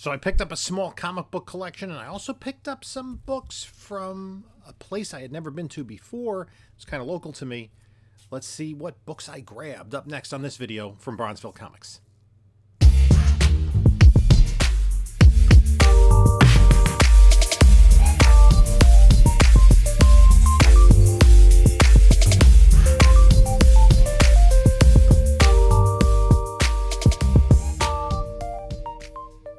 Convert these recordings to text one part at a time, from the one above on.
So I picked up a small comic book collection, and I also picked up some books from a place I had never been to before. It's kind of local to me. Let's see what books I grabbed up next on this video from Bronzeville Comics.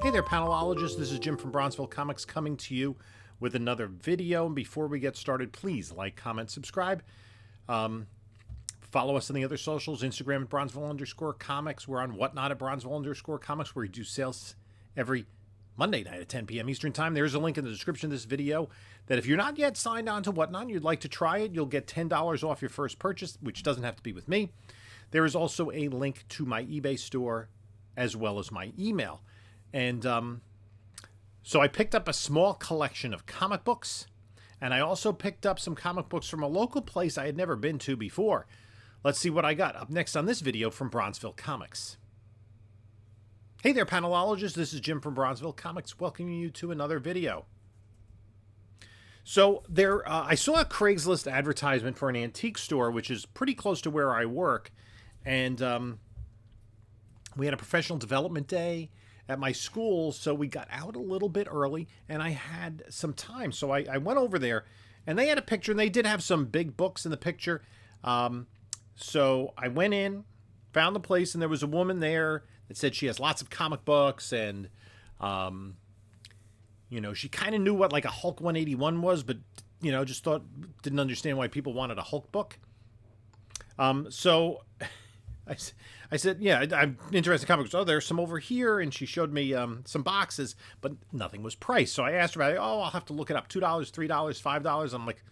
Hey there, panelologists. This is Jim from Bronzeville Comics coming to you with another video. And before we get started, please like, comment, subscribe. Follow us on the other socials, Instagram at Bronzeville_comics. We're on Whatnot at Bronzeville_comics, where we do sales every Monday night at 10 p.m. Eastern Time. There's a link in the description of this video that if you're not yet signed on to Whatnot and you'd like to try it, you'll get $10 off your first purchase, which doesn't have to be with me. There is also a link to my eBay store as well as my email. And so I picked up a small collection of comic books, and I also picked up some comic books from a local place I had never been to before. Let's see what I got up next on this video from Bronzeville Comics. Hey there, panelologists. This is Jim from Bronzeville Comics, welcoming you to another video. So I saw a Craigslist advertisement for an antique store, which is pretty close to where I work, and we had a professional development day at my school, so we got out a little bit early, and I had some time. So I went over there, and they had a picture, and they did have some big books in the picture. So I went in, found the place, and there was a woman there that said she has lots of comic books, and, you know, she kind of knew what, like, a Hulk 181 was, but, you know, just didn't understand why people wanted a Hulk book. So I said, yeah, I'm interested in comics. Oh, there's some over here. And she showed me some boxes, but nothing was priced. So I asked her about it. Oh, I'll have to look it up. $2, $3, $5. I'm like,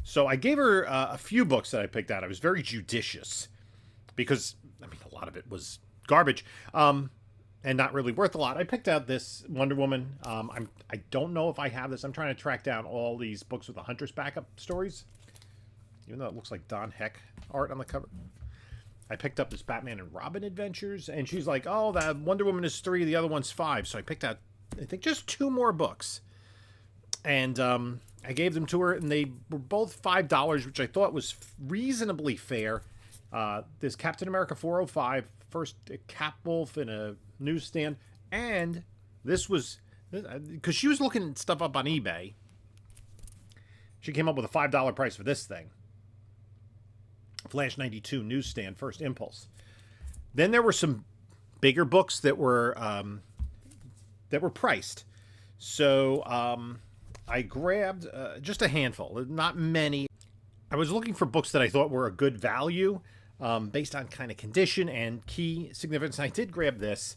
so I gave her a few books that I picked out. I was very judicious because, I mean, a lot of it was garbage and not really worth a lot. I picked out this Wonder Woman. I don't know if I have this. I'm trying to track down all these books with the Huntress backup stories, even though it looks like Don Heck art on the cover. I picked up this Batman and Robin Adventures, and she's like, oh, that Wonder Woman is 3, the other one's 5. So I picked out, I think, just 2 more books. And I gave them to her, and they were both $5, which I thought was reasonably fair. There's Captain America 405, first Capwolf in a newsstand. And this was, because she was looking stuff up on eBay, she came up with a $5 price for this thing. Flash 92 newsstand, first impulse. Then there were some bigger books that were priced. So I grabbed just a handful, not many. I was looking for books that I thought were a good value based on kind of condition and key significance. I did grab this,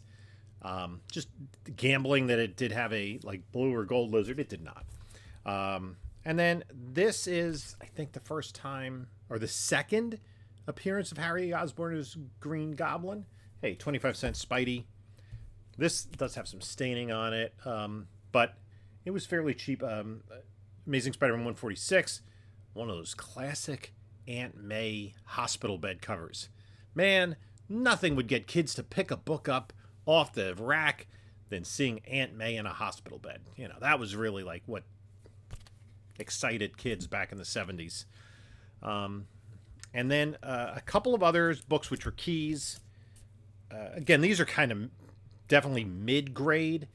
just gambling that it did have a like blue or gold lizard. It did not. And then this is, I think, the first time or the second appearance of Harry Osborn as Green Goblin. Hey, 25-cent Spidey. This does have some staining on it, but it was fairly cheap. Amazing Spider-Man 146, one of those classic Aunt May hospital bed covers. Man, nothing would get kids to pick a book up off the rack than seeing Aunt May in a hospital bed. You know, that was really like what excited kids back in the 70s. And then a couple of others, books which were keys. Again, these are kind of definitely mid-grade.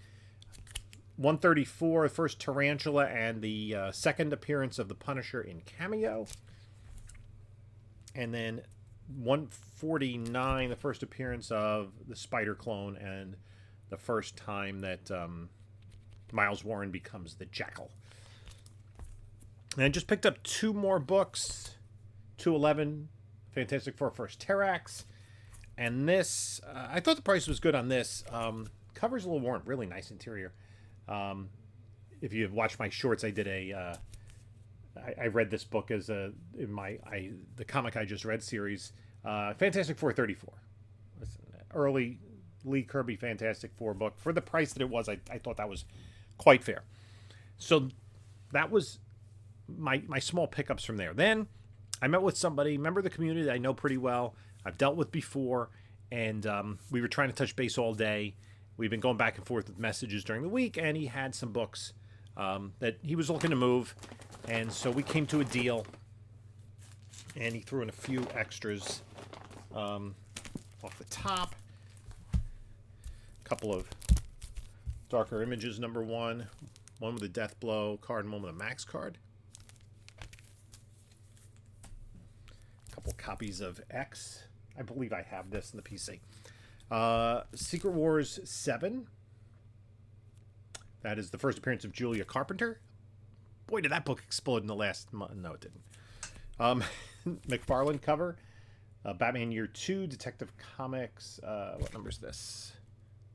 134, the first Tarantula, and the second appearance of the Punisher in Cameo. And then 149, the first appearance of the Spider Clone, and the first time that Miles Warren becomes the Jackal. And I just picked up 2 more books. 211, Fantastic Four, First Terrax. And this, I thought the price was good on this. Cover's a little worn, really nice interior. If you've watched my shorts, I did I read this book as the comic I just read series, Fantastic Four 34. Early Lee Kirby Fantastic Four book. For the price that it was, I thought that was quite fair. So that was my small pickups from there. Then I met with somebody, member of the community that I know pretty well, I've dealt with before, and we were trying to touch base all day. we've been going back and forth with messages during the week, and he had some books that he was looking to move, and so we came to a deal, and he threw in a few extras off the top. A couple of Darker Images #1, one with a Death Blow card and one with a Max card. A couple copies of X. I believe I have this in the PC. Secret Wars 7. That is the first appearance of Julia Carpenter. Boy, did that book explode in the last month. No, it didn't. McFarlane cover. Batman Year 2, Detective Comics. What number is this?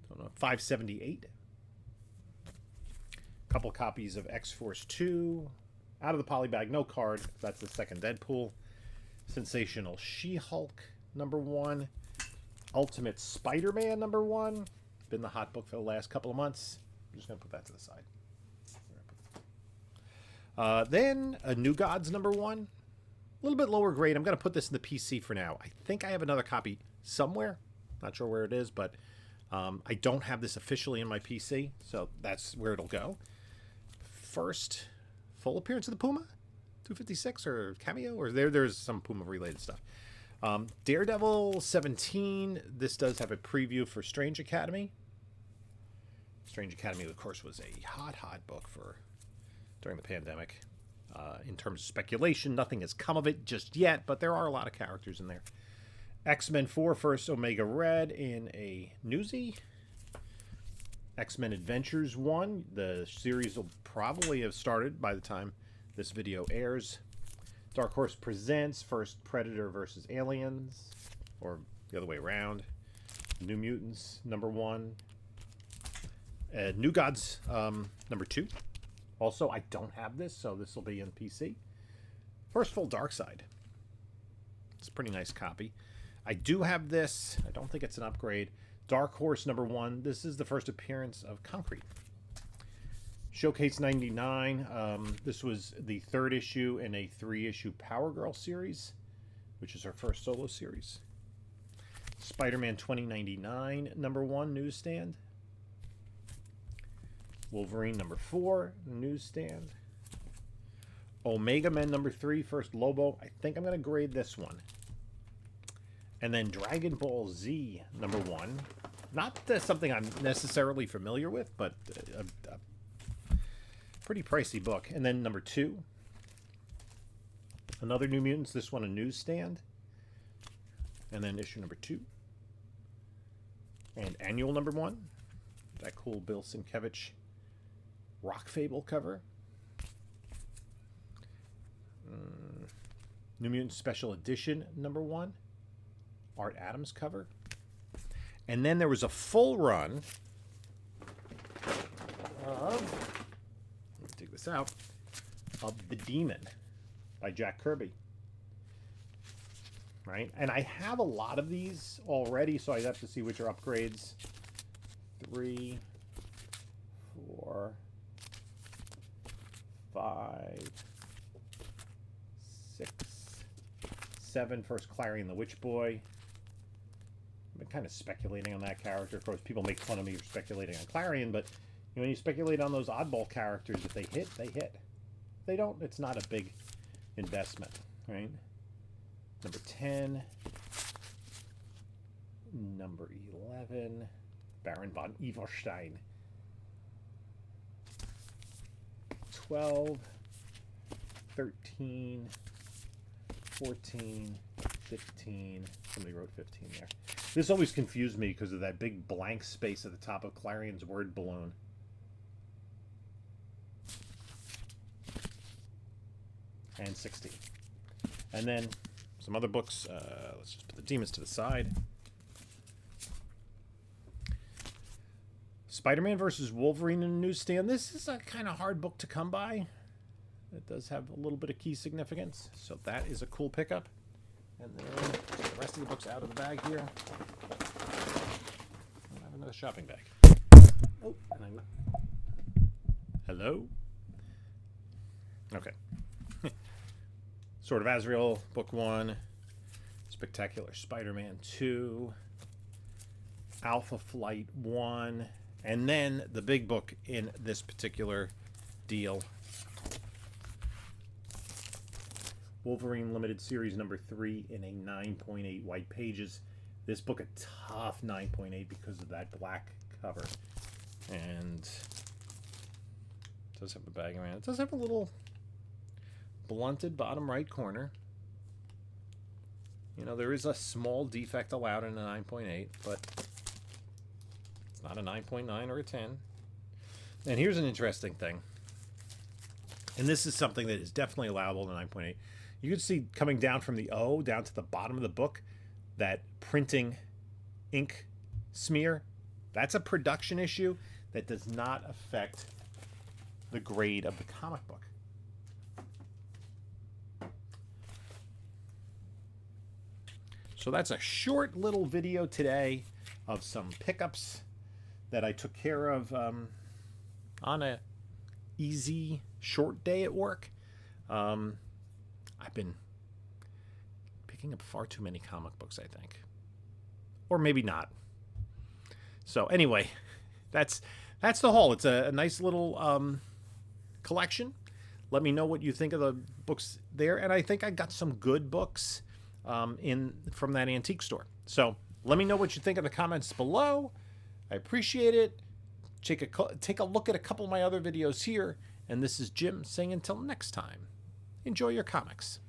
Don't know. 578. Couple copies of X-Force 2. Out of the polybag, no card. That's the second Deadpool. Sensational She-Hulk #1. Ultimate Spider-Man #1. Been the hot book for the last couple of months. I'm just going to put that to the side. Then a New Gods #1. A little bit lower grade. I'm going to put this in the PC for now. I think I have another copy somewhere. Not sure where it is, but I don't have this officially in my PC, so that's where it'll go. First full appearance of the Puma? 256 or cameo? Or there's some Puma-related stuff. Daredevil 17. This does have a preview for Strange Academy. Strange Academy, of course, was a hot book during the pandemic. In terms of speculation, nothing has come of it just yet, but there are a lot of characters in there. X-Men 4, First Omega Red in a newsie. X-Men Adventures 1. The series will probably have started by the time this video airs. Dark Horse presents First Predator versus Aliens, or the other way around. New Mutants #1. New Gods #2. Also, I don't have this, so this will be in PC. First full Darkseid. It's a pretty nice copy. I do have this. I don't think it's an upgrade. Dark Horse #1. This is the first appearance of Concrete. Showcase 99. This was the third issue in a 3-issue Power Girl series, which is her first solo series. Spider-Man 2099 #1 newsstand. Wolverine #4 newsstand. Omega Men #3 first Lobo. I think I'm going to grade this one. And then Dragon Ball Z #1. Not something I'm necessarily familiar with, but a pretty pricey book. And then #2. Another New Mutants. This one a newsstand. And then issue #2. And annual #1. That cool Bill Sienkiewicz Rock Fable cover. New Mutants Special Edition #1. Art Adams cover. And then there was a full run of, let me take this out, of The Demon by Jack Kirby. Right? And I have a lot of these already, so I'd have to see which are upgrades. 3, 4, 5, 6, 7. First Clarion the Witch Boy. I've been kind of speculating on that character. Of course, people make fun of me for speculating on Clarion, but when you speculate on those oddball characters, if they hit, they hit. If they don't, it's not a big investment, right? #10. #11. Baron von Evelstein. 12, 13, 14, 15. Somebody wrote 15 there. This always confused me because of that big blank space at the top of Clarion's word balloon. And 16. And then some other books. Let's just put the Demons to the side. Spider-Man versus Wolverine in a newsstand. This is a kind of hard book to come by. It does have a little bit of key significance, so that is a cool pickup. And then the rest of the books out of the bag here. I have another shopping bag. Oh, and hello? Okay. Sword of Azrael, Book 1. Spectacular Spider-Man 2. Alpha Flight 1, and then the big book in this particular deal, Wolverine Limited Series number 3 in a 9.8 white pages. This book a tough 9.8 because of that black cover. And it does have a bag around. It does have a little blunted bottom right corner. You know, there is a small defect allowed in a 9.8, but it's not a 9.9 or a 10. And here's an interesting thing. And this is something that is definitely allowable in a 9.8. You can see coming down from the O down to the bottom of the book, that printing ink smear. That's a production issue that does not affect the grade of the comic book. So that's a short little video today of some pickups that I took care of on a easy short day at work. I've been picking up far too many comic books, I think. Or maybe not. So anyway, that's the haul. It's a nice little collection. Let me know what you think of the books there. And I think I got some good books from that antique store. So let me know what you think in the comments below. I appreciate it. Take a look at a couple of my other videos here. And this is Jim saying until next time, enjoy your comics.